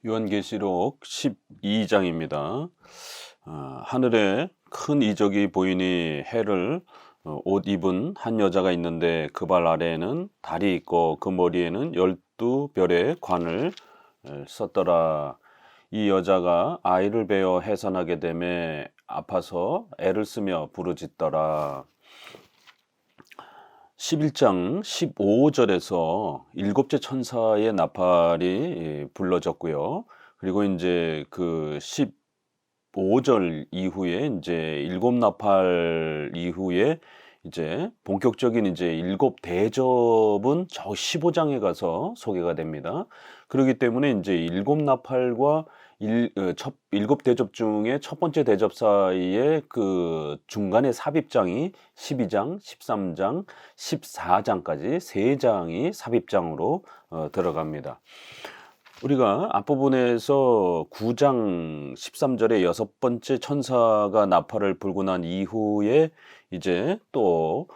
요한계시록 12장입니다. 하늘에 큰 이적이 보이니 해를 옷 입은 한 여자가 있는데 그 발 아래에는 달이 있고 그 머리에는 12별의 관을 썼더라. 이 여자가 아이를 베어 해산하게 되매 아파서 애를 쓰며 부르짖더라. 11장 15절에서 일곱째 천사의 나팔이 불러졌고요. 그리고 이제 그 15절 이후에 이제 일곱 나팔 이후에 이제 본격적인 이제 일곱 대접은 저 15장에 가서 소개가 됩니다. 그렇기 때문에 이제 일곱 나팔과 일곱 대접 중에 첫 번째 대접 사이에 그 중간에 삽입장이 12장, 13장, 14장까지 세 장이 삽입장으로 들어갑니다. 우리가 앞부분에서 9장 13절에 여섯 번째 천사가 나팔을 불고 난 이후에 이제 또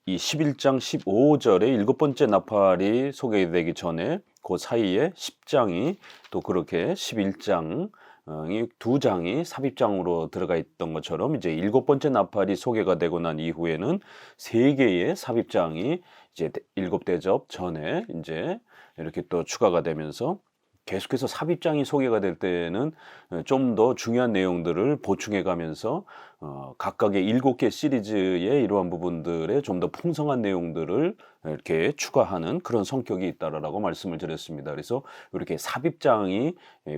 이 11장 15절에 일곱 번째 나팔이 소개되기 전에 그 사이에 10장이 또 그렇게 11장 이 두 장이 삽입장으로 들어가 있던 것처럼 이제 일곱 번째 나팔이 소개가 되고 난 이후에는 세 개의 삽입장이 이제 일곱 대접 전에 이제 이렇게 또 추가가 되면서 계속해서 삽입장이 소개가 될 때는 좀 더 중요한 내용들을 보충해 가면서 각각의 일곱 개 시리즈의 이러한 부분들에 좀 더 풍성한 내용들을 이렇게 추가하는 그런 성격이 있다라고 말씀을 드렸습니다. 그래서 이렇게 삽입장이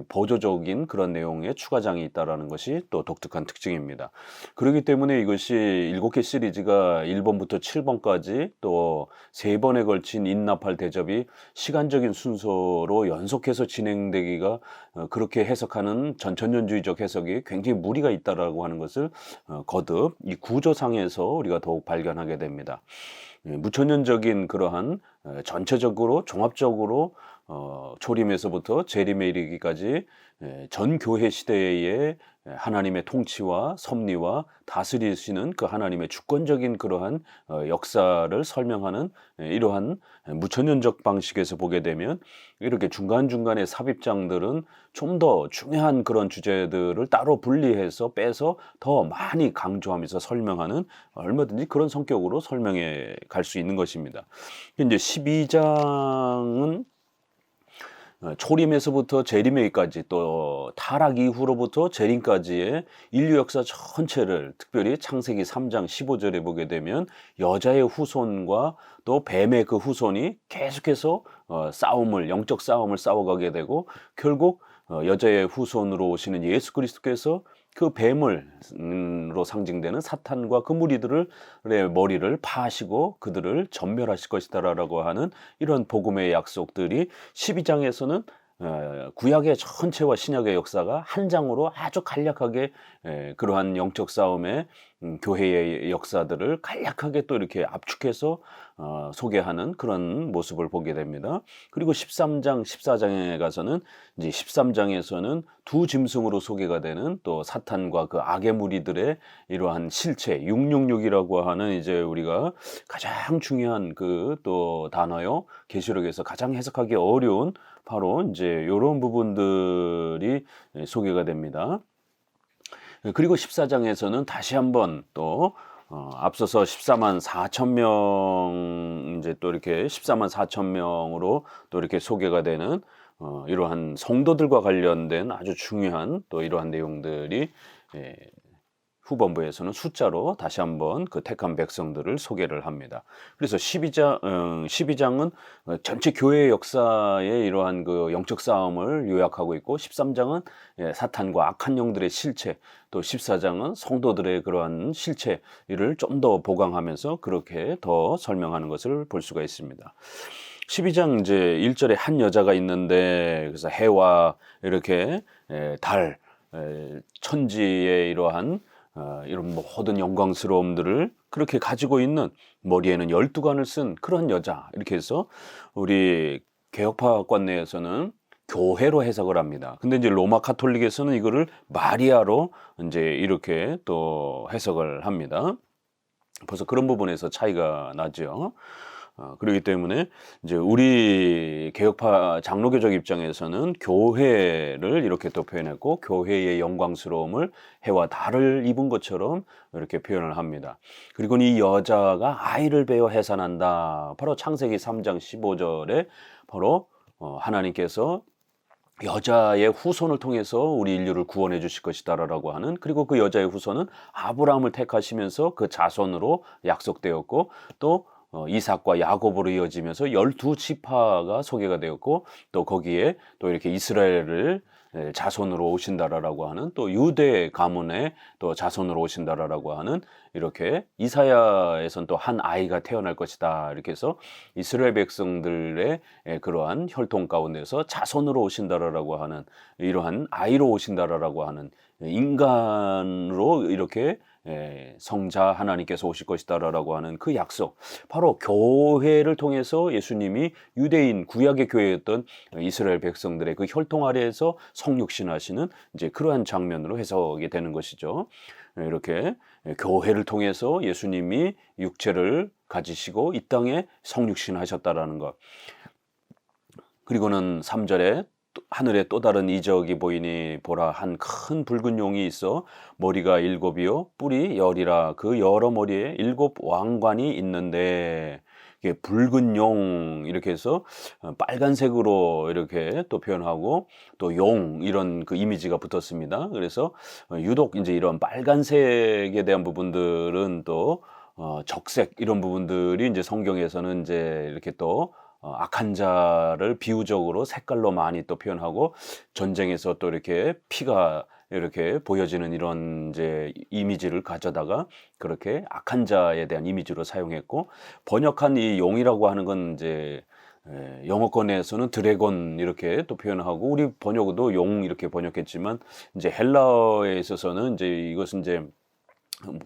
보조적인 그런 내용의 추가장이 있다라는 것이 또 독특한 특징입니다. 그렇기 때문에 이것이 일곱 개 시리즈가 1번부터 7번까지 또 세 번에 걸친 인나팔 대접이 시간적인 순서로 연속해서 진행되기가 그렇게 해석하는 전천년주의적 해석이 굉장히 무리가 있다라고 하는 것을 거듭 이 구조상에서 우리가 더욱 발견하게 됩니다. 무천년적인 그러한 전체적으로 종합적으로 초림에서부터 재림에 이르기까지 전 교회 시대의 하나님의 통치와 섭리와 다스리시는 그 하나님의 주권적인 그러한 역사를 설명하는 이러한 무천년적 방식에서 보게 되면 이렇게 중간중간의 삽입장들은 좀 더 중요한 그런 주제들을 따로 분리해서 빼서 더 많이 강조하면서 설명하는 얼마든지 그런 성격으로 설명해 갈 수 있는 것입니다. 이제 12장은 초림에서부터 재림에까지 또 타락 이후로부터 재림까지의 인류 역사 전체를 특별히 창세기 3장 15절에 보게 되면 여자의 후손과 또 뱀의 그 후손이 계속해서 영적 싸움을 싸워가게 되고 결국 여자의 후손으로 오시는 예수 그리스도께서 그 뱀을로 상징되는 사탄과 그 무리들의 머리를 파하시고 그들을 전멸하실 것이다라고 하는 이런 복음의 약속들이 12장에서는 구약의 전체와 신약의 역사가 한 장으로 아주 간략하게 그러한 영적 싸움의 교회의 역사들을 간략하게 또 이렇게 압축해서 소개하는 그런 모습을 보게 됩니다. 그리고 13장, 14장에 가서는 이제 13장에서는 두 짐승으로 소개가 되는 또 사탄과 그 악의 무리들의 이러한 실체, 666이라고 하는 이제 우리가 가장 중요한 그 또 단어요. 계시록에서 가장 해석하기 어려운 바로 이제 이런 부분들이 소개가 됩니다. 그리고 14장에서는 다시 한번 또 앞서서 14만 4천 명 이제 또 이렇게 14만 4천 명으로 또 이렇게 소개가 되는 이러한 성도들과 관련된 아주 중요한 또 이러한 내용들이 후반부에서는 숫자로 다시 한번 그 택한 백성들을 소개를 합니다. 그래서 12장은 전체 교회의 역사의 이러한 그 영적 싸움을 요약하고 있고 13장은 사탄과 악한 영들의 실체, 또 14장은 성도들의 그러한 실체를 좀 더 보강하면서 그렇게 더 설명하는 것을 볼 수가 있습니다. 12장 이제 1절에 한 여자가 있는데 그래서 해와 이렇게 달, 천지의 이러한 이런 모든 영광스러움들을 그렇게 가지고 있는 머리에는 12관을 쓴 그런 여자 이렇게 해서 우리 개혁파학관 내에서는 교회로 해석을 합니다. 근데 이제 로마 카톨릭에서는 이거를 마리아로 이제 이렇게 또 해석을 합니다. 벌써 그런 부분에서 차이가 나죠. 그렇기 때문에 이제 우리 개혁파 장로교적 입장에서는 교회를 이렇게 또 표현했고 교회의 영광스러움을 해와 달을 입은 것처럼 이렇게 표현을 합니다. 그리고 이 여자가 아이를 베어 해산한다. 바로 창세기 3장 15절에 바로 하나님께서 여자의 후손을 통해서 우리 인류를 구원해 주실 것이다라고 하는, 그리고 그 여자의 후손은 아브라함을 택하시면서 그 자손으로 약속되었고, 또 이삭과 야곱으로 이어지면서 12지파가 소개가 되었고, 또 거기에 또 이렇게 이스라엘을 자손으로 오신다라고 하는, 또 유대 가문의 또 자손으로 오신다라고 하는, 이렇게 이사야에선 또 한 아이가 태어날 것이다 이렇게 해서 이스라엘 백성들의 그러한 혈통 가운데서 자손으로 오신다라고 하는, 이러한 아이로 오신다라고 하는, 인간으로 이렇게 성자 하나님께서 오실 것이다라고 하는 그 약속, 바로 교회를 통해서 예수님이 유대인 구약의 교회였던 이스라엘 백성들의 그 혈통 아래에서 성육신하시는 이제 그러한 장면으로 해석이 되는 것이죠. 이렇게 교회를 통해서 예수님이 육체를 가지시고 이 땅에 성육신하셨다라는 것. 그리고는 3절에 하늘에 또 다른 이적이 보이니 보라, 한 큰 붉은 용이 있어 머리가 7이요 뿔이 10이라. 그 여러 머리에 7 왕관이 있는데, 이게 붉은 용 이렇게 해서 빨간색으로 이렇게 또 표현하고, 또 용 이런 그 이미지가 붙었습니다. 그래서 유독 이제 이런 빨간색에 대한 부분들은 또 적색 이런 부분들이 이제 성경에서는 이제 이렇게 또 악한 자를 비유적으로 색깔로 많이 또 표현하고, 전쟁에서 또 이렇게 피가 이렇게 보여지는 이런 이제 이미지를 가져다가 그렇게 악한 자에 대한 이미지로 사용했고, 번역한 이 용이라고 하는 건 이제 영어권에서는 드래곤 이렇게 또 표현하고, 우리 번역도 용 이렇게 번역했지만, 이제 헬라어에 있어서는 이제 이것은 이제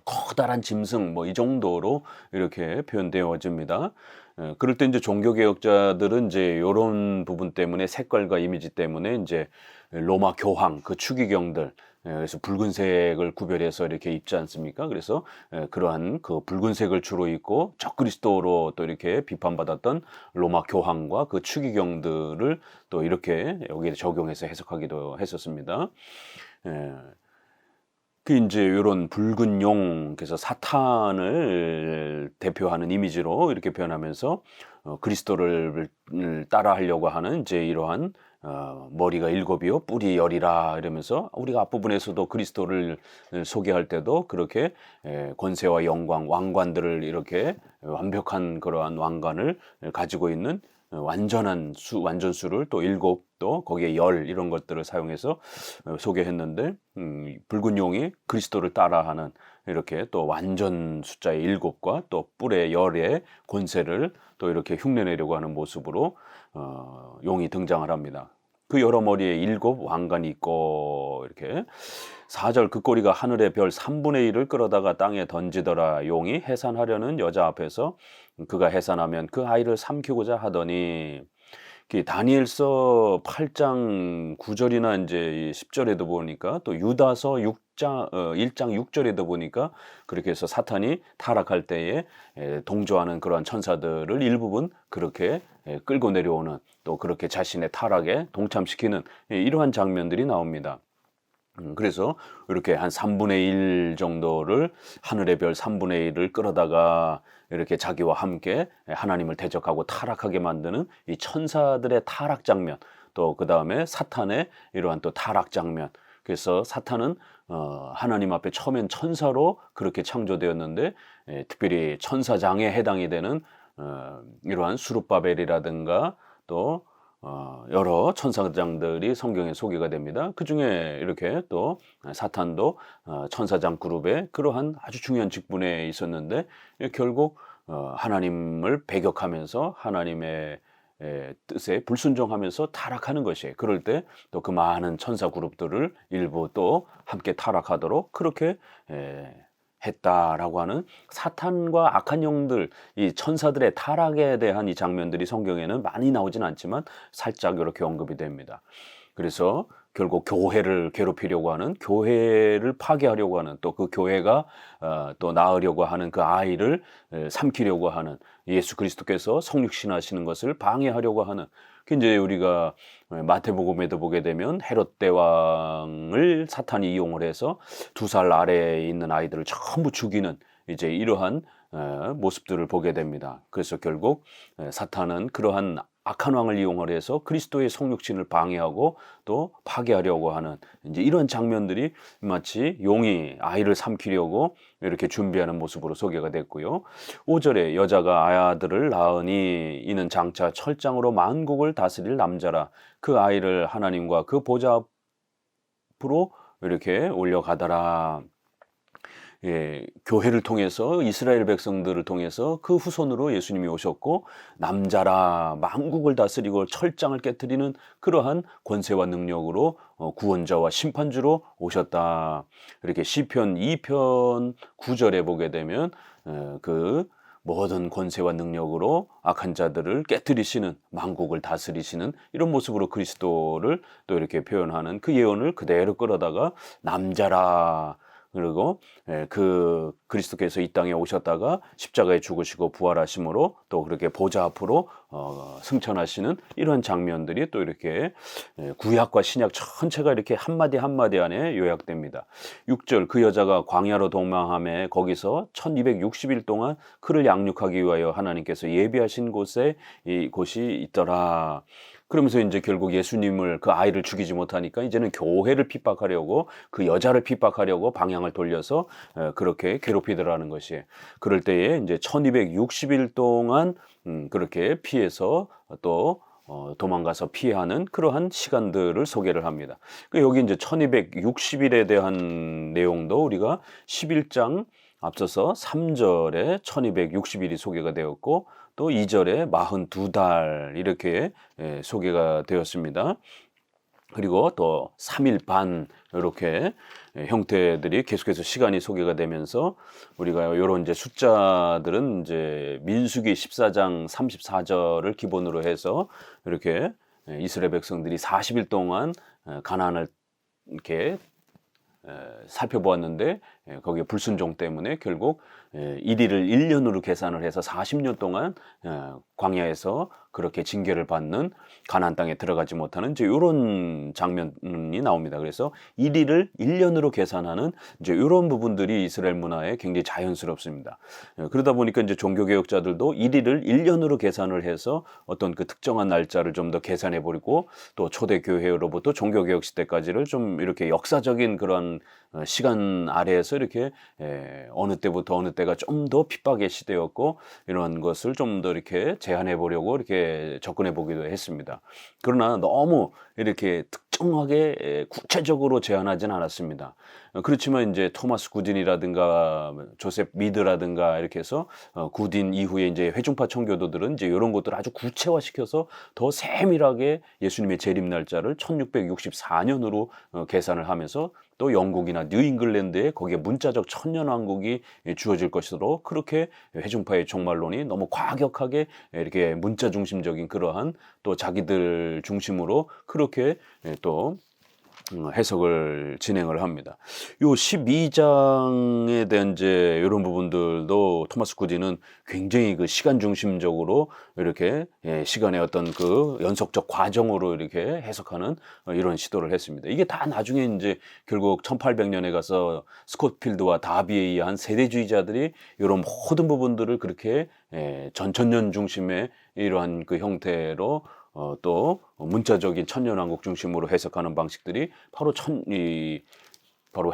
커다란 짐승 뭐 이 정도로 이렇게 표현되어집니다. 그럴 때 이제 종교개혁자들은 이제 요런 부분 때문에, 색깔과 이미지 때문에 이제 로마 교황 그 추기경들, 그래서 붉은색을 구별해서 이렇게 입지 않습니까? 그래서 그러한 그 붉은색을 주로 입고 적그리스도로 또 이렇게 비판받았던 로마 교황과 그 추기경들을 또 이렇게 여기에 적용해서 해석하기도 했었습니다. 그 이제 요런 붉은 용, 그래서 사탄을 대표하는 이미지로 이렇게 표현하면서 그리스도를 따라하려고 하는 이제 이러한 머리가 7이요 뿔이 10이라 이러면서, 우리가 앞부분에서도 그리스도를 소개할 때도 그렇게 권세와 영광, 왕관들을 이렇게 완벽한 그러한 왕관을 가지고 있는 완전한 완전수를 또 7, 또 거기에 10 이런 것들을 사용해서 소개했는데, 붉은 용이 그리스도를 따라하는 이렇게 또 완전 숫자의 7과 또 뿔의 10의 권세를 또 이렇게 흉내내려고 하는 모습으로 용이 등장을 합니다. 그 여러 머리에 7 왕관이 있고, 이렇게 4절, 그 꼬리가 하늘의 별 3분의 1을 끌어다가 땅에 던지더라. 용이 해산하려는 여자 앞에서 그가 해산하면 그 아이를 삼키고자 하더니, 다니엘서 8장 9절이나 이제 10절에도 보니까, 또 유다서 1장 6절에도 보니까 그렇게 해서 사탄이 타락할 때에 동조하는 그러한 천사들을 일부분 그렇게 끌고 내려오는, 또 그렇게 자신의 타락에 동참시키는 이러한 장면들이 나옵니다. 그래서 이렇게 한 3분의 1 정도를, 하늘의 별 3분의 1을 끌어다가 이렇게 자기와 함께 하나님을 대적하고 타락하게 만드는 이 천사들의 타락 장면, 또 그 다음에 사탄의 이러한 또 타락 장면. 그래서 사탄은 하나님 앞에 처음엔 천사로 그렇게 창조되었는데, 특별히 천사장에 해당이 되는 이러한 수룹바벨이라든가 또 여러 천사장들이 성경에 소개가 됩니다. 그 중에 이렇게 또 사탄도 천사장 그룹의 그러한 아주 중요한 직분에 있었는데, 결국 하나님을 배격하면서 하나님의 뜻에 불순종하면서 타락하는 것이에요. 그럴 때 또 그 많은 천사 그룹들을 일부 또 함께 타락하도록 그렇게 했다라고 하는, 사탄과 악한 영들, 이 천사들의 타락에 대한 이 장면들이 성경에는 많이 나오진 않지만 살짝 이렇게 언급이 됩니다. 그래서 결국 교회를 괴롭히려고 하는, 교회를 파괴하려고 하는, 또 그 교회가 또 낳으려고 하는 그 아이를 삼키려고 하는, 예수 그리스도께서 성육신하시는 것을 방해하려고 하는, 그 이제 우리가 마태복음에도 보게 되면 헤롯 대왕을 사탄이 이용을 해서 2살 아래에 있는 아이들을 전부 죽이는 이제 이러한 모습들을 보게 됩니다. 그래서 결국 사탄은 그러한 악한 왕을 이용을 해서 그리스도의 성육신을 방해하고 또 파괴하려고 하는 이제 이런 장면들이 마치 용이 아이를 삼키려고 이렇게 준비하는 모습으로 소개가 됐고요. 5절에 여자가 아들을 낳으니 이는 장차 철장으로 만국을 다스릴 남자라, 그 아이를 하나님과 그 보좌 앞으로 이렇게 올려가더라. 예, 교회를 통해서 이스라엘 백성들을 통해서 그 후손으로 예수님이 오셨고, 남자라 만국을 다스리고 철장을 깨뜨리는 그러한 권세와 능력으로 구원자와 심판주로 오셨다. 이렇게 시편 2편 9절에 보게 되면 그 모든 권세와 능력으로 악한 자들을 깨뜨리시는, 만국을 다스리시는 이런 모습으로 그리스도를 또 이렇게 표현하는 그 예언을 그대로 끌어다가 남자라, 그리고 그 그리스도께서 이 땅에 오셨다가 십자가에 죽으시고 부활하심으로 또 그렇게 보좌 앞으로 승천하시는 이런 장면들이 또 이렇게 구약과 신약 전체가 이렇게 한마디 한마디 안에 요약됩니다. 6절, 그 여자가 광야로 도망하며 거기서 1260일 동안 그를 양육하기 위하여 하나님께서 예비하신 곳에 곳이 있더라. 그러면서 이제 결국 예수님을, 그 아이를 죽이지 못하니까 이제는 교회를 핍박하려고, 그 여자를 핍박하려고 방향을 돌려서 그렇게 괴롭히더라는 것이, 그럴 때에 이제 1260일 동안 그렇게 피해서 또 도망가서 피하는 그러한 시간들을 소개를 합니다. 여기 이제 1260일에 대한 내용도 우리가 11장 앞서서 3절에 1260일이 소개가 되었고, 또 2절에 42달 이렇게 소개가 되었습니다. 그리고 또 3일 반 이렇게 형태들이 계속해서 시간이 소개가 되면서 우리가 이런 이제 숫자들은 이제 민수기 14장 34절을 기본으로 해서 이렇게 이스라엘 백성들이 40일 동안 가나안을 이렇게 살펴보았는데, 거기에 불순종 때문에 결국 일일을 1년으로 계산을 해서 40년 동안 광야에서 그렇게 징계를 받는, 가나안 땅에 들어가지 못하는 이제 이런 장면이 나옵니다. 그래서 일일을 1년으로 계산하는 이제 이런 부분들이 이스라엘 문화에 굉장히 자연스럽습니다. 그러다 보니까 이제 종교개혁자들도 일일을 1년으로 계산을 해서 어떤 그 특정한 날짜를 좀 더 계산해 버리고, 또 초대교회로부터 종교개혁 시대까지를 좀 이렇게 역사적인 그런 시간 아래에서 이렇게 어느 때부터 어느 때가 좀 더 핍박의 시대였고, 이런 것을 좀 더 이렇게 제한해 보려고 이렇게 접근해 보기도 했습니다. 그러나 너무 이렇게 특정하게 구체적으로 제한하진 않았습니다. 그렇지만 이제 토마스 구딘이라든가 조셉 미드라든가 이렇게 해서 구딘 이후에 이제 회중파 청교도들은 이제 이런 것들을 아주 구체화시켜서 더 세밀하게 예수님의 재림 날짜를 1664년으로 계산을 하면서, 또 영국이나 뉴잉글랜드에 거기에 문자적 천년왕국이 주어질 것으로 그렇게 회중파의 종말론이 너무 과격하게 이렇게 문자 중심적인 그러한, 또 자기들 중심으로 그렇게 또 해석을 진행을 합니다. 요 12장에 대한 이제 이런 부분들도 토마스 구디는 굉장히 그 시간 중심적으로 이렇게 시간의 어떤 그 연속적 과정으로 이렇게 해석하는 이런 시도를 했습니다. 이게 다 나중에 이제 결국 1800년에 가서 스콧필드와 다비에 의한 세대주의자들이 이런 모든 부분들을 그렇게 전천년 중심의 이러한 그 형태로 또 문자적인 천년왕국 중심으로 해석하는 방식들이 바로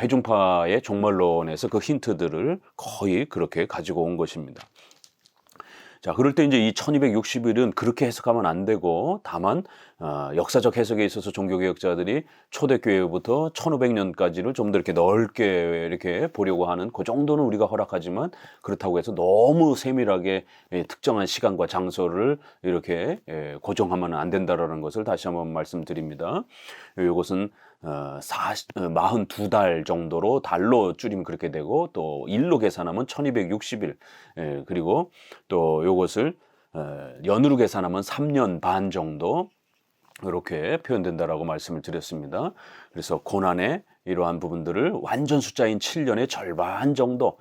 회중파의 종말론에서 그 힌트들을 거의 그렇게 가지고 온 것입니다. 자, 그럴 때 이제 이 1260일은 그렇게 해석하면 안 되고, 다만 역사적 해석에 있어서 종교개혁자들이 초대교회부터 1500년까지를 좀 더 이렇게 넓게 이렇게 보려고 하는 그 정도는 우리가 허락하지만, 그렇다고 해서 너무 세밀하게 특정한 시간과 장소를 이렇게 고정하면 안 된다라는 것을 다시 한번 말씀드립니다. 이것은 42달 정도로, 달로 줄이면 그렇게 되고, 또 일로 계산하면 1260일, 그리고 또 요것을 연으로 계산하면 3년 반 정도, 이렇게 표현된다라고 말씀을 드렸습니다. 그래서 고난의 이러한 부분들을 완전 숫자인 7년의 절반 정도,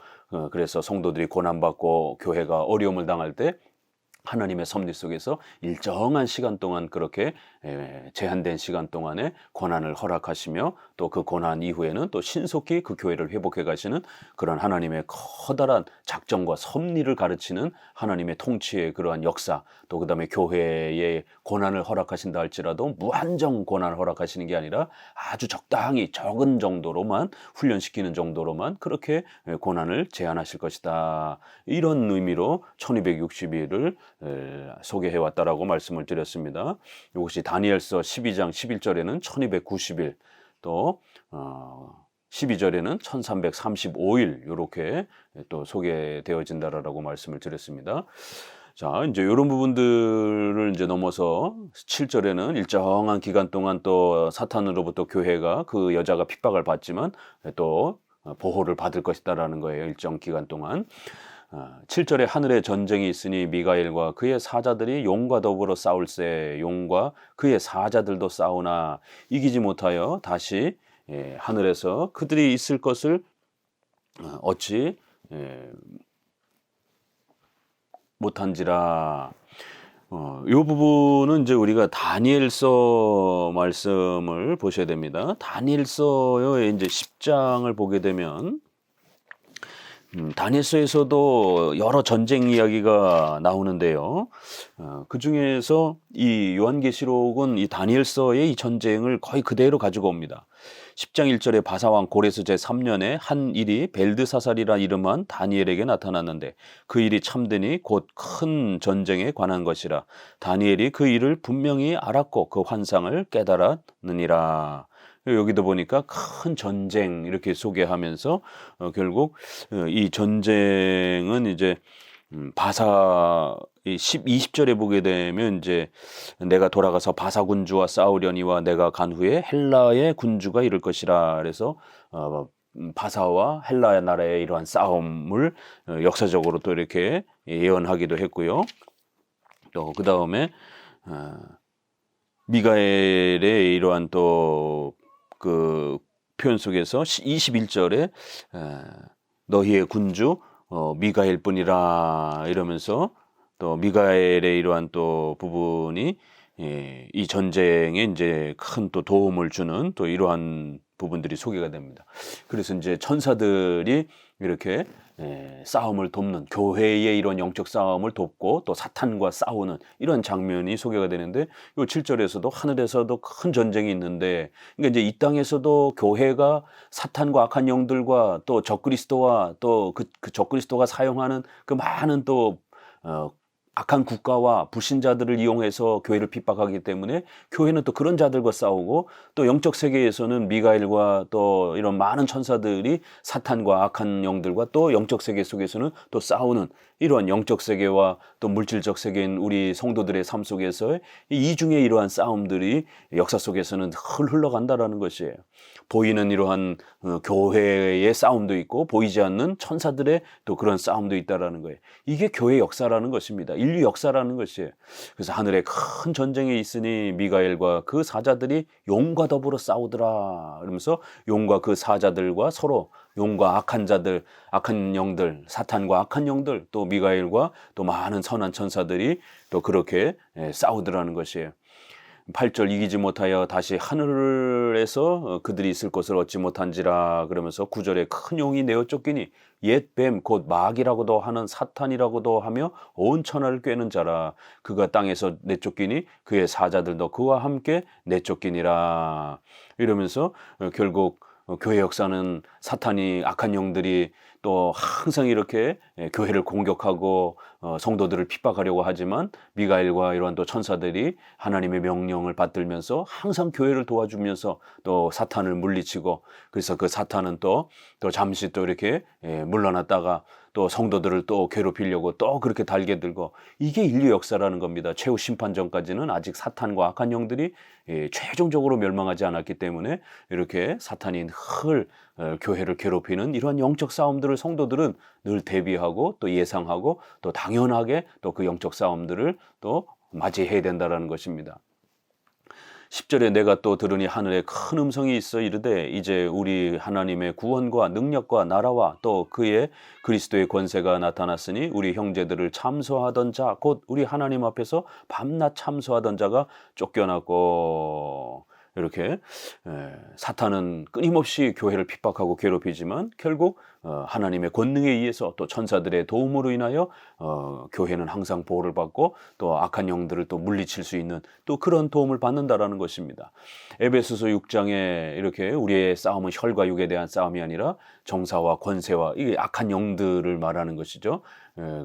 그래서 성도들이 고난받고 교회가 어려움을 당할 때 하나님의 섭리 속에서 일정한 시간 동안 그렇게 제한된 시간 동안에 고난을 허락하시며 또 그 고난 이후에는 또 신속히 그 교회를 회복해 가시는 그런 하나님의 커다란 작정과 섭리를 가르치는 하나님의 통치의 그러한 역사, 또 그다음에 교회에 고난을 허락하신다 할지라도 무한정 고난을 허락하시는 게 아니라 아주 적당히 적은 정도로만 훈련시키는 정도로만 그렇게 고난을 제한하실 것이다. 이런 의미로 1260일을 소개해 왔다라고 말씀을 드렸습니다. 이것이 다니엘서 12장 11절에는 1290일, 또 12절에는 1335일 이렇게 또 소개되어진다라고 말씀을 드렸습니다. 자, 이제 이런 부분들을 이제 넘어서 7절에는 일정한 기간 동안 또 사탄으로부터 교회가 그 여자가 핍박을 받지만 또 보호를 받을 것이다라는 거예요. 일정 기간 동안. 7절에 하늘에 전쟁이 있으니 미가엘과 그의 사자들이 용과 더불어 싸울세. 용과 그의 사자들도 싸우나 이기지 못하여 다시 하늘에서 그들이 있을 것을 얻지 못한지라. 이 부분은 이제 우리가 다니엘서 말씀을 보셔야 됩니다. 다니엘서의 이제 10장을 보게 되면 다니엘서에서도 여러 전쟁 이야기가 나오는데요. 그 중에서 이 요한계시록은 이 다니엘서의 이 전쟁을 거의 그대로 가지고 옵니다. 10장 1절에 바사왕 고레스 제3년에 한 일이 벨드사살이라 이름한 다니엘에게 나타났는데 그 일이 참되니 곧 큰 전쟁에 관한 것이라. 다니엘이 그 일을 분명히 알았고 그 환상을 깨달았느니라. 여기도 보니까 큰 전쟁 이렇게 소개하면서 결국 이 전쟁은 이제 바사 20절에 보게 되면 이제 내가 돌아가서 바사 군주와 싸우려니와 내가 간 후에 헬라의 군주가 이를 것이라. 그래서 바사와 헬라 나라의 이러한 싸움을 역사적으로 또 이렇게 예언하기도 했고요. 또 그 다음에 미가엘의 이러한 또 그 표현 속에서 21절에 너희의 군주 미가엘뿐이라 이러면서 또 미가엘의 이러한 또 부분이 이 전쟁에 이제 큰 또 도움을 주는 또 이러한 부분들이 소개가 됩니다. 그래서 이제 천사들이 이렇게 싸움을 돕는, 교회의 이런 영적 싸움을 돕고 또 사탄과 싸우는 이런 장면이 소개가 되는데, 요 7절에서도 하늘에서도 큰 전쟁이 있는데, 그러니까 이제 이 땅에서도 교회가 사탄과 악한 영들과 또 적그리스도와 또 그 적그리스도가 사용하는 그 많은 또 악한 국가와 불신자들을 이용해서 교회를 핍박하기 때문에 교회는 또 그런 자들과 싸우고, 또 영적 세계에서는 미가엘과 또 이런 많은 천사들이 사탄과 악한 영들과 또 영적 세계 속에서는 또 싸우는 이러한 영적 세계와 또 물질적 세계인 우리 성도들의 삶 속에서 이중의 이러한 싸움들이 역사 속에서는 흘러간다라는 것이에요. 보이는 이러한 교회의 싸움도 있고 보이지 않는 천사들의 또 그런 싸움도 있다라는 거예요. 이게 교회 역사라는 것입니다. 인류 역사라는 것이에요. 그래서 하늘에 큰 전쟁이 있으니 미가엘과 그 사자들이 용과 더불어 싸우더라. 그러면서 용과 그 사자들과 서로, 용과 악한 자들, 악한 영들, 사탄과 악한 영들, 또 미가엘과 또 많은 선한 천사들이 또 그렇게 싸우더라는 것이에요. 8절 이기지 못하여 다시 하늘에서 그들이 있을 것을 얻지 못한지라. 그러면서 9절에 큰 용이 내어 쫓기니 옛 뱀 곧 마귀라고도 하는 사탄이라고도 하며 온 천하를 꿰는 자라. 그가 땅에서 내쫓기니 그의 사자들도 그와 함께 내쫓기니라. 이러면서 결국 교회 역사는 사탄이, 악한 영들이 또 항상 이렇게 교회를 공격하고 성도들을 핍박하려고 하지만 미가엘과 이러한 또 천사들이 하나님의 명령을 받들면서 항상 교회를 도와주면서 또 사탄을 물리치고, 그래서 그 사탄은 또 잠시 또 이렇게 물러났다가 또 성도들을 또 괴롭히려고 또 그렇게 달게 들고, 이게 인류 역사라는 겁니다. 최후 심판 전까지는 아직 사탄과 악한 영들이 최종적으로 멸망하지 않았기 때문에 이렇게 사탄이 늘 교회를 괴롭히는 이러한 영적 싸움들을 성도들은 늘 대비하고 또 예상하고 또 당연하게 또 그 영적 싸움들을 또 맞이해야 된다는 것입니다. 10절에 내가 또 들으니 하늘에 큰 음성이 있어 이르되 이제 우리 하나님의 구원과 능력과 나라와 또 그의 그리스도의 권세가 나타났으니 우리 형제들을 참소하던 자 곧 우리 하나님 앞에서 밤낮 참소하던 자가 쫓겨났고 이렇게 사탄은 끊임없이 교회를 핍박하고 괴롭히지만 결국 하나님의 권능에 의해서 또 천사들의 도움으로 인하여 교회는 항상 보호를 받고 또 악한 영들을 또 물리칠 수 있는 또 그런 도움을 받는다라는 것입니다. 에베소서 6장에 이렇게 우리의 싸움은 혈과 육에 대한 싸움이 아니라 정사와 권세와 이 악한 영들을 말하는 것이죠.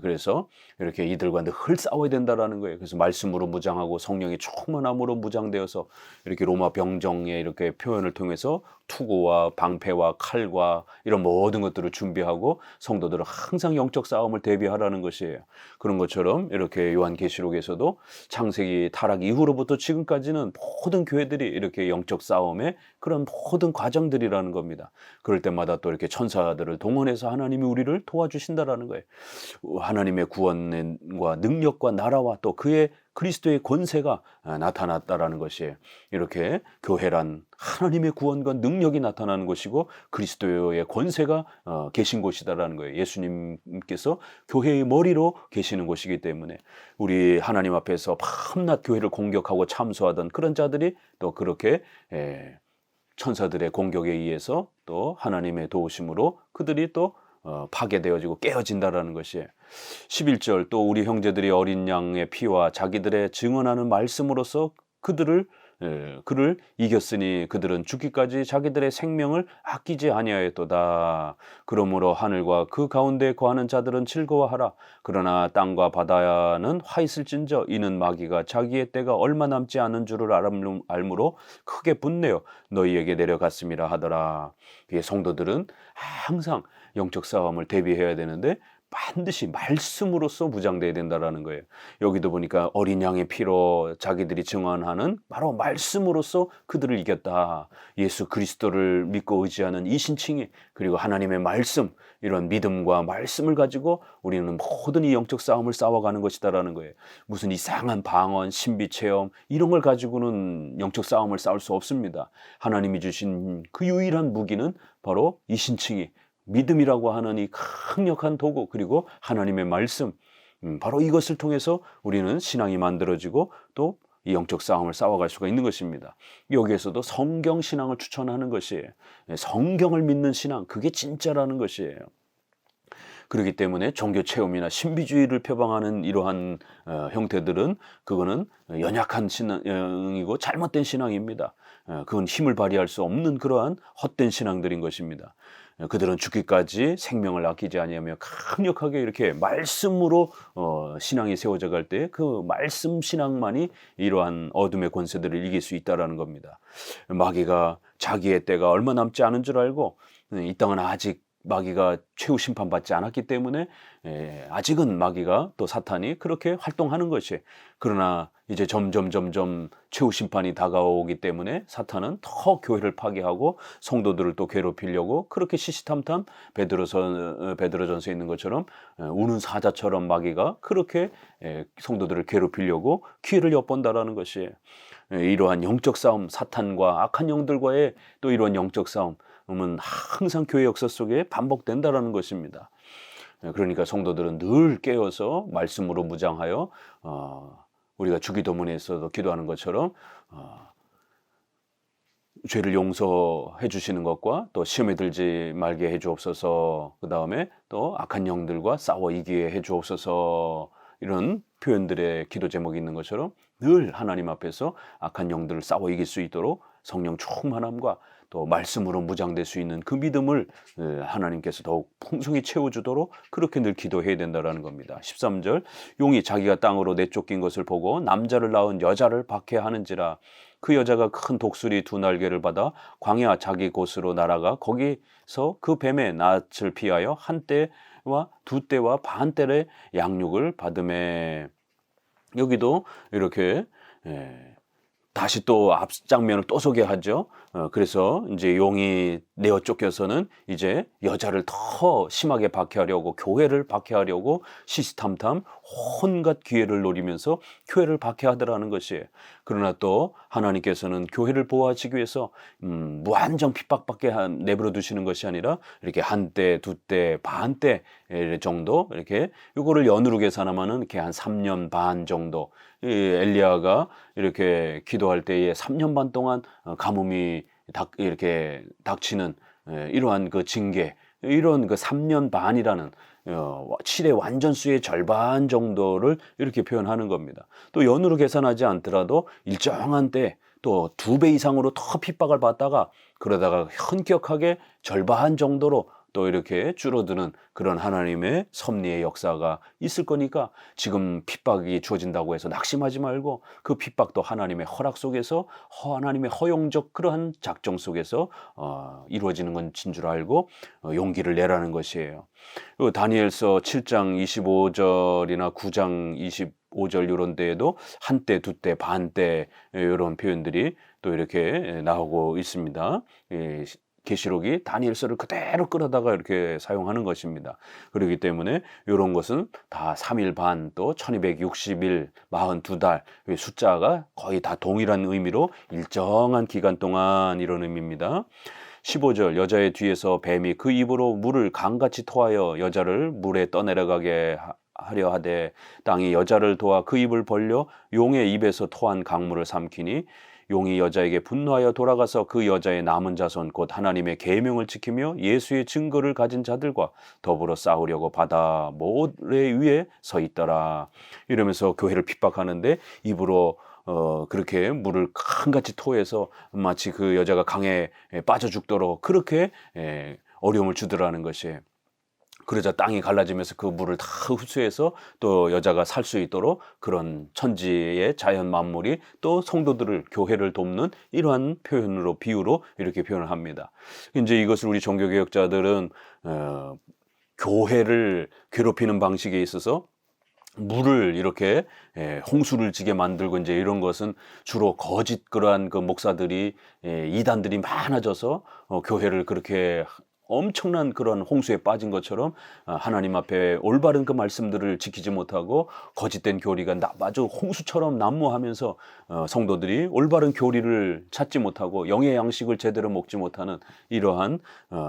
그래서 이렇게 이들과 늘 싸워야 된다라는 거예요. 그래서 말씀으로 무장하고 성령의 충만함으로 무장되어서 이렇게 로마 병정의 이렇게 표현을 통해서 투고와 방패와 칼과 이런 모든 것들을 준비하고 성도들은 항상 영적 싸움을 대비하라는 것이에요. 그런 것처럼 이렇게 요한계시록에서도 창세기 타락 이후로부터 지금까지는 모든 교회들이 이렇게 영적 싸움의 그런 모든 과정들이라는 겁니다. 그럴 때마다 또 이렇게 천사들을 동원해서 하나님이 우리를 도와주신다라는 거예요. 하나님의 구원과 능력과 나라와 또 그의 그리스도의 권세가 나타났다라는 것이에요. 이렇게 교회란 하나님의 구원과 능력이 나타나는 것이고 그리스도의 권세가 계신 곳이다라는 거예요. 예수님께서 교회의 머리로 계시는 곳이기 때문에 우리 하나님 앞에서 밤낮 교회를 공격하고 참소하던 그런 자들이 또 그렇게 천사들의 공격에 의해서 또 하나님의 도우심으로 그들이 또 파괴되어지고 깨어진다라는 것이에요. 11절 또 우리 형제들이 어린 양의 피와 자기들의 증언하는 말씀으로써 그를 이겼으니 그들은 죽기까지 자기들의 생명을 아끼지 아니하였도다. 그러므로 하늘과 그 가운데 거하는 자들은 즐거워하라. 그러나 땅과 바다는 화 있을진저 이는 마귀가 자기의 때가 얼마 남지 않은 줄을 알므로 크게 분내어 너희에게 내려갔음이라 하더라. 이 성도들은 항상 영적 싸움을 대비해야 되는데 반드시 말씀으로써 무장돼야 된다라는 거예요. 여기도 보니까 어린 양의 피로 자기들이 증언하는 바로 말씀으로써 그들을 이겼다. 예수 그리스도를 믿고 의지하는 이 신칭이 그리고 하나님의 말씀 이런 믿음과 말씀을 가지고 우리는 모든 이 영적 싸움을 싸워가는 것이다라는 거예요. 무슨 이상한 방언, 신비체험 이런 걸 가지고는 영적 싸움을 싸울 수 없습니다. 하나님이 주신 그 유일한 무기는 바로 이 신칭이 믿음이라고 하는 이 강력한 도구 그리고 하나님의 말씀 바로 이것을 통해서 우리는 신앙이 만들어지고 또 이 영적 싸움을 싸워갈 수가 있는 것입니다. 여기에서도 성경 신앙을 추천하는 것이에요. 성경을 믿는 신앙 그게 진짜라는 것이에요. 그렇기 때문에 종교 체험이나 신비주의를 표방하는 이러한 형태들은 그거는 연약한 신앙이고 잘못된 신앙입니다. 그건 힘을 발휘할 수 없는 그러한 헛된 신앙들인 것입니다. 그들은 죽기까지 생명을 아끼지 아니하며 강력하게 이렇게 말씀으로 신앙이 세워져 갈 때 그 말씀 신앙만이 이러한 어둠의 권세들을 이길 수 있다라는 겁니다. 마귀가 자기의 때가 얼마 남지 않은 줄 알고 이 땅은 아직 마귀가 최후 심판받지 않았기 때문에 아직은 마귀가 또 사탄이 그렇게 활동하는 것이 그러나 이제 점점 최후 심판이 다가오기 때문에 사탄은 더 교회를 파괴하고 성도들을 또 괴롭히려고 그렇게 시시탐탐 베드로전서에 있는 것처럼 우는 사자처럼 마귀가 그렇게 성도들을 괴롭히려고 기회를 엿본다라는 것이 이러한 영적 싸움 사탄과 악한 영들과의 또 이러한 영적 싸움 은 항상 교회 역사 속에 반복된다라는 것입니다. 그러니까 성도들은 늘 깨어서 말씀으로 무장하여 우리가 주기도문에서도 기도하는 것처럼 죄를 용서해 주시는 것과 또 시험에 들지 말게 해 주옵소서. 그 다음에 또 악한 영들과 싸워 이기게 해 주옵소서. 이런 표현들의 기도 제목이 있는 것처럼 늘 하나님 앞에서 악한 영들을 싸워 이길 수 있도록 성령 충만함과 또 말씀으로 무장될 수 있는 그 믿음을 하나님께서 더욱 풍성히 채워주도록 그렇게 늘 기도해야 된다는 겁니다. 13절 용이 자기가 땅으로 내쫓긴 것을 보고 남자를 낳은 여자를 박해하는지라 그 여자가 큰 독수리 2날개를 받아 광야 자기 곳으로 날아가 거기서 그 뱀의 낯을 피하여 한 때와 두 때와 반 때의 양육을 받음에 여기도 이렇게 다시 또 앞 장면을 또 소개하죠. 그래서 이제 용이 내어 쫓겨서는 이제 여자를 더 심하게 박해하려고, 교회를 박해하려고 시시탐탐 온갖 기회를 노리면서 교회를 박해하더라는 것이에요. 그러나 또 하나님께서는 교회를 보호하시기 위해서 무한정 핍박받게 내버려 두시는 것이 아니라 이렇게 한 때, 두 때, 반 때 정도 이렇게 요거를 연으로 계산하면은 이렇게 한 3년 반 정도, 이 엘리야가 이렇게 기도할 때에 3년 반 동안 가뭄이 이렇게 닥치는 이러한 그 징계, 이런 그 3년 반이라는 7의 완전수의 절반 정도를 이렇게 표현하는 겁니다. 또 연으로 계산하지 않더라도 일정한 때 또 2배 이상으로 더 핍박을 받다가 그러다가 현격하게 절반 정도로 또 이렇게 줄어드는 그런 하나님의 섭리의 역사가 있을 거니까 지금 핍박이 주어진다고 해서 낙심하지 말고 그 핍박도 하나님의 허락 속에서 하나님의 허용적 그러한 작정 속에서 이루어지는 것인 줄 알고 용기를 내라는 것이에요. 다니엘서 7장 25절이나 9장 25절 이런 데에도 한때, 두때, 반때 이런 표현들이 또 이렇게 나오고 있습니다. 계시록이 다니엘서를 그대로 끌어다가 이렇게 사용하는 것입니다. 그렇기 때문에 이런 것은 다 3일 반, 또 1260일, 42달, 숫자가 거의 다 동일한 의미로 일정한 기간 동안 이런 의미입니다. 15절, 여자의 뒤에서 뱀이 그 입으로 물을 강같이 토하여 여자를 물에 떠내려가게 하려 하되 땅이 여자를 도와 그 입을 벌려 용의 입에서 토한 강물을 삼키니 용이 여자에게 분노하여 돌아가서 그 여자의 남은 자손 곧 하나님의 계명을 지키며 예수의 증거를 가진 자들과 더불어 싸우려고 바다 모래 위에 서 있더라. 이러면서 교회를 핍박하는데 입으로 그렇게 물을 강같이 토해서 마치 그 여자가 강에 빠져 죽도록 그렇게 어려움을 주더라는 것이에요. 그러자 땅이 갈라지면서 그 물을 다 흡수해서 또 여자가 살 수 있도록 그런 천지의 자연 만물이 또 성도들을, 교회를 돕는 이러한 표현으로, 비유로 이렇게 표현을 합니다. 이제 이것을 우리 종교개혁자들은 교회를 괴롭히는 방식에 있어서 물을 이렇게 홍수를 지게 만들고 이제 이런 것은 주로 거짓 그러한 그 목사들이 이단들이 많아져서 교회를 그렇게 엄청난 그런 홍수에 빠진 것처럼 하나님 앞에 올바른 그 말씀들을 지키지 못하고 거짓된 교리가 마주 홍수처럼 난무하면서 성도들이 올바른 교리를 찾지 못하고 영의 양식을 제대로 먹지 못하는 이러한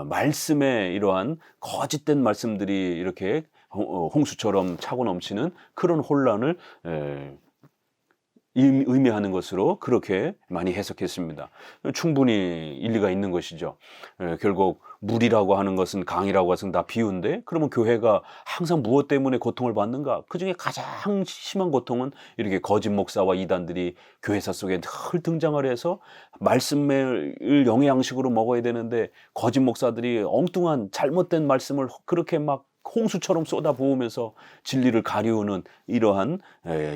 말씀의 이러한 거짓된 말씀들이 이렇게 홍수처럼 차고 넘치는 그런 혼란을 의미하는 것으로 그렇게 많이 해석했습니다. 충분히 일리가 있는 것이죠. 결국 물이라고 하는 것은, 강이라고 해서 다 비유인데, 그러면 교회가 항상 무엇 때문에 고통을 받는가? 그 중에 가장 심한 고통은 이렇게 거짓 목사와 이단들이 교회사 속에 늘 등장을 해서 말씀을 영의 양식으로 먹어야 되는데 거짓 목사들이 엉뚱한 잘못된 말씀을 그렇게 막 홍수처럼 쏟아부으면서 진리를 가리우는 이러한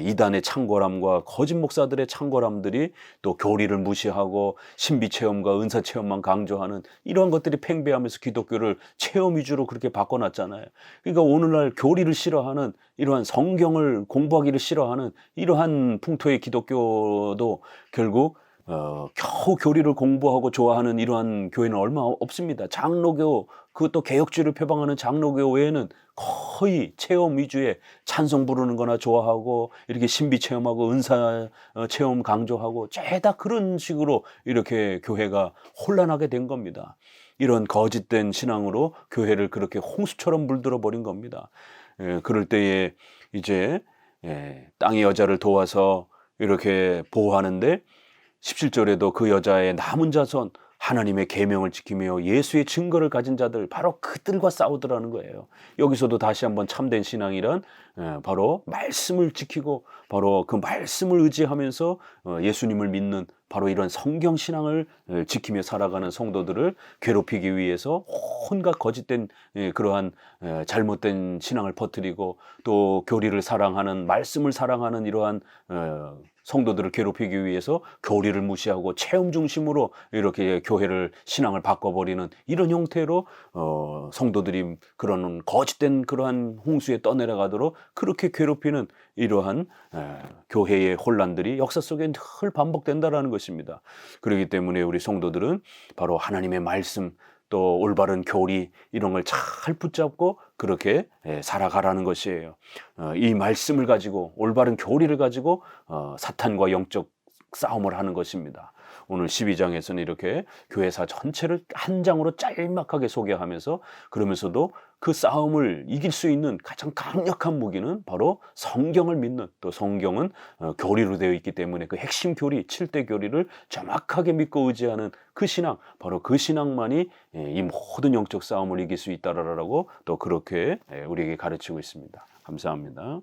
이단의 창궐함과 거짓 목사들의 창궐함들이 또 교리를 무시하고 신비체험과 은사체험만 강조하는 이러한 것들이 팽배하면서 기독교를 체험 위주로 그렇게 바꿔놨잖아요. 그러니까 오늘날 교리를 싫어하는, 이러한 성경을 공부하기를 싫어하는 이러한 풍토의 기독교도 결국 겨우 교리를 공부하고 좋아하는 이러한 교회는 얼마 없습니다. 장로교, 그것도 개혁주의를 표방하는 장로교 외에는 거의 체험 위주의 찬송 부르는 거나 좋아하고 이렇게 신비 체험하고 은사 체험 강조하고 죄다 그런 식으로 이렇게 교회가 혼란하게 된 겁니다. 이런 거짓된 신앙으로 교회를 그렇게 홍수처럼 물들어 버린 겁니다. 그럴 때에 이제 땅의 여자를 도와서 이렇게 보호하는데 17절에도 그 여자의 남은 자손, 하나님의 계명을 지키며 예수의 증거를 가진 자들, 바로 그들과 싸우더라는 거예요. 여기서도 다시 한번 참된 신앙이란 바로 말씀을 지키고 바로 그 말씀을 의지하면서 예수님을 믿는 바로 이런 성경 신앙을 지키며 살아가는 성도들을 괴롭히기 위해서 온갖 거짓된 그러한 잘못된 신앙을 퍼뜨리고 또 교리를 사랑하는, 말씀을 사랑하는 이러한 성도들을 괴롭히기 위해서 교리를 무시하고 체험 중심으로 이렇게 교회를 신앙을 바꿔버리는 이런 형태로 성도들이 그런 거짓된 그러한 홍수에 떠내려가도록 그렇게 괴롭히는 이러한 교회의 혼란들이 역사 속에 늘 반복된다라는 것입니다. 그렇기 때문에 우리 성도들은 바로 하나님의 말씀 또 올바른 교리 이런 걸 잘 붙잡고 그렇게 살아가라는 것이에요. 이 말씀을 가지고 올바른 교리를 가지고 사탄과 영적 싸움을 하는 것입니다. 오늘 12장에서는 이렇게 교회사 전체를 한 장으로 짤막하게 소개하면서 그러면서도 그 싸움을 이길 수 있는 가장 강력한 무기는 바로 성경을 믿는 또 성경은 교리로 되어 있기 때문에 그 핵심 교리 7대 교리를 정확하게 믿고 의지하는 그 신앙 바로 그 신앙만이 이 모든 영적 싸움을 이길 수 있다라고 또 그렇게 우리에게 가르치고 있습니다. 감사합니다.